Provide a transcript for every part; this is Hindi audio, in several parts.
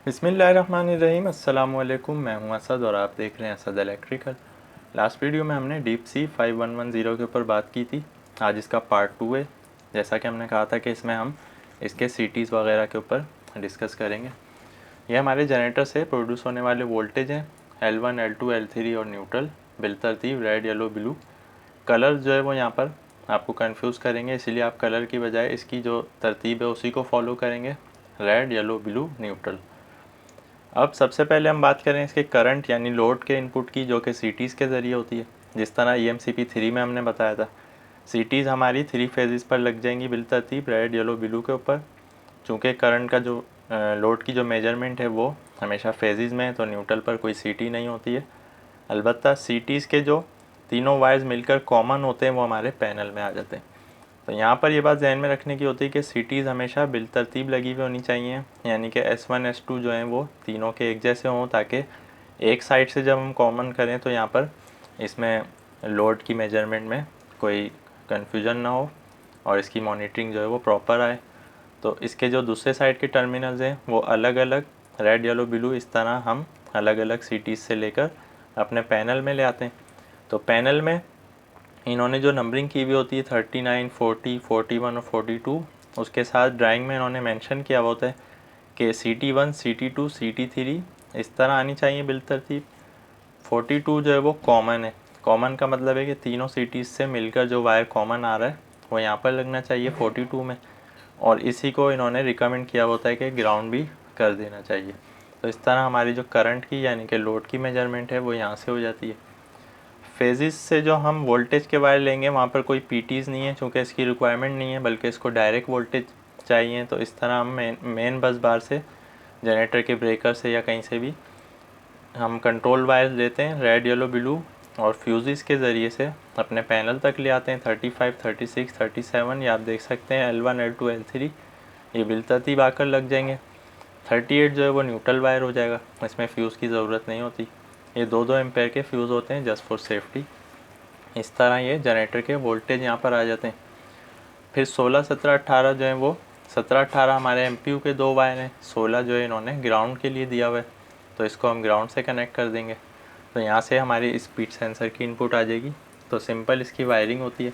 बिस्मिल्लाहिर्रहमानिर्रहीम। अस्सलामुअलैकुम। मैं हूं असद और आप देख रहे हैं असद इलेक्ट्रिकल। लास्ट वीडियो में हमने डीप सी 5110 के ऊपर बात की थी। आज इसका पार्ट 2 है। जैसा कि हमने कहा था कि इसमें हम इसके सीटीज़ वगैरह के ऊपर डिस्कस करेंगे। ये हमारे जनरेटर से प्रोड्यूस होने वाले वोल्टेज हैं L1, L2, L3 और न्यूट्रल बिलतरतीब रेड, येलो, ब्लू। कलर जो है वो यहाँ पर आपको कंफ्यूज करेंगे, इसीलिए आप कलर की बजाय इसकी जो तरतीब है उसी को फॉलो करेंगे, रेड, येलो, ब्लू, न्यूट्रल। अब सबसे पहले हम बात करें इसके करंट यानी लोड के इनपुट की, जो कि सीटीज़ के ज़रिए होती है। जिस तरह EMCP3 में हमने बताया था, सीटीज़ हमारी 3 फेजेस पर लग जाएंगी बिलतरतीब रेड, येलो, ब्लू के ऊपर। चूँकि करंट का जो लोड की जो मेजरमेंट है वो हमेशा फेजेस में है, तो न्यूट्रल पर कोई सीटी नहीं होती है। अलबत्ता सीटीज़ के जो तीनों वायर्स मिलकर कॉमन होते हैं वो हमारे पैनल में आ जाते हैं। तो यहाँ पर ये बात ध्यान में रखने की होती है कि सीटीज़ हमेशा बिलतरतीब लगी हुई होनी चाहिए, यानी कि S1 S2 जो हैं वो तीनों के एक जैसे हों, ताकि एक साइड से जब हम कॉमन करें तो यहाँ पर इसमें लोड की मेजरमेंट में कोई कन्फ्यूजन ना हो और इसकी मॉनिटरिंग जो है वो प्रॉपर आए। तो इसके जो दूसरे साइड के टर्मिनल्स हैं वो अलग अलग रेड, येलो, ब्लू इस तरह हम अलग अलग सीटीज़ से लेकर अपने पैनल में ले आते हैं। तो पैनल में इन्होंने जो नंबरिंग की हुई होती है 39, 40, 41 और 42, उसके साथ ड्राइंग में इन्होंने मेंशन किया हुआ होता है कि CT1, CT2, CT3 इस तरह आनी चाहिए बिलतरतीब। 42 जो है वो कॉमन है। कॉमन का मतलब है कि तीनों सीटीज़ से मिलकर जो वायर कॉमन आ रहा है वो यहाँ पर लगना चाहिए 42 में, और इसी को इन्होंने रिकमेंड किया होता है कि ग्राउंड भी कर देना चाहिए। तो इस तरह हमारी जो करंट की यानी कि लोड की मेजरमेंट है वो यहाँ से हो जाती है। फेजिस से जो हम वोल्टेज के वायर लेंगे वहाँ पर कोई पीटीज़ नहीं है, चूँकि इसकी रिक्वायरमेंट नहीं है, बल्कि इसको डायरेक्ट वोल्टेज चाहिए। तो इस तरह हम मेन बस बार से, जनरेटर के ब्रेकर से या कहीं से भी हम कंट्रोल वायर लेते हैं रेड, येलो, ब्लू, और फ्यूज़ के ज़रिए से अपने पैनल तक ले आते हैं। 35, 36, 37 या आप देख सकते हैं L1, L2, L3 ये बिलतरतीब आकर लग जाएंगे। 38 जो है वो न्यूट्रल वायर हो जाएगा, इसमें फ्यूज़ की ज़रूरत नहीं होती। ये 2-2 एम्पेयर के फ्यूज़ होते हैं जस्ट फॉर सेफ्टी। इस तरह ये जनरेटर के वोल्टेज यहाँ पर आ जाते हैं। फिर 16, 17, 18 जो है वो 17, 18 हमारे MPU के 2 वायर हैं। 16 जो है इन्होंने ग्राउंड के लिए दिया हुआ है, तो इसको हम ग्राउंड से कनेक्ट कर देंगे। तो यहाँ से हमारी स्पीड सेंसर की इनपुट आ जाएगी। तो सिंपल इसकी वायरिंग होती है।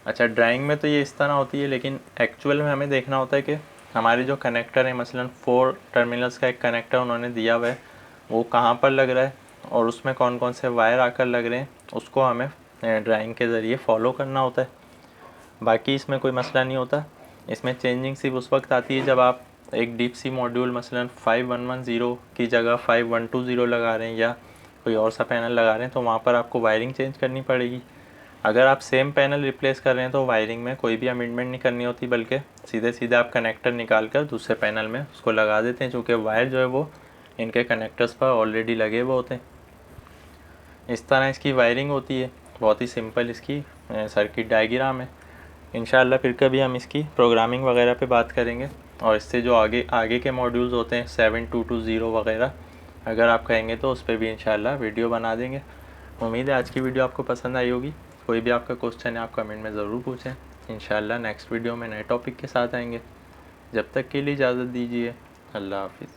अच्छा, ड्राइंग में तो ये इस तरह होती है, लेकिन एक्चुअल में हमें देखना होता है कि हमारे जो कनेक्टर है, मसलन 4 टर्मिनल्स का एक कनेक्टर उन्होंने दिया हुआ है, वो कहाँ पर लग रहा है और उसमें कौन कौन से वायर आकर लग रहे हैं, उसको हमें ड्राइंग के ज़रिए फॉलो करना होता है। बाकी इसमें कोई मसला नहीं होता। इसमें चेंजिंग सिर्फ उस वक्त आती है जब आप एक डीप सी मॉड्यूल मसलन 5110 की जगह 5120 लगा रहे हैं या कोई और सा पैनल लगा रहे हैं, तो वहाँ पर आपको वायरिंग चेंज करनी पड़ेगी। अगर आप सेम पैनल रिप्लेस कर रहे हैं तो वायरिंग में कोई भी अमेंडमेंट नहीं करनी होती, बल्कि सीधे सीधे आप कनेक्टर निकाल कर दूसरे पैनल में उसको लगा देते हैं, चूँकि वायर जो है वो इनके कनेक्टर्स पर ऑलरेडी लगे हुए होते हैं। इस तरह इसकी वायरिंग होती है। बहुत ही सिंपल इसकी सर्किट डायग्राम है। इंशाल्लाह फिर कभी हम इसकी प्रोग्रामिंग वगैरह पे बात करेंगे, और इससे जो आगे आगे के मॉड्यूल्स होते हैं 7220 वगैरह, अगर आप कहेंगे तो उस पर भी इंशाल्लाह वीडियो बना देंगे। उम्मीद है आज की वीडियो आपको पसंद आई होगी। कोई भी आपका क्वेश्चन है आप कमेंट में ज़रूर पूछें। इंशाल्लाह नेक्स्ट वीडियो में नए टॉपिक के साथ आएंगे। जब तक के लिए इजाज़त दीजिए। अल्लाह हाफिज़।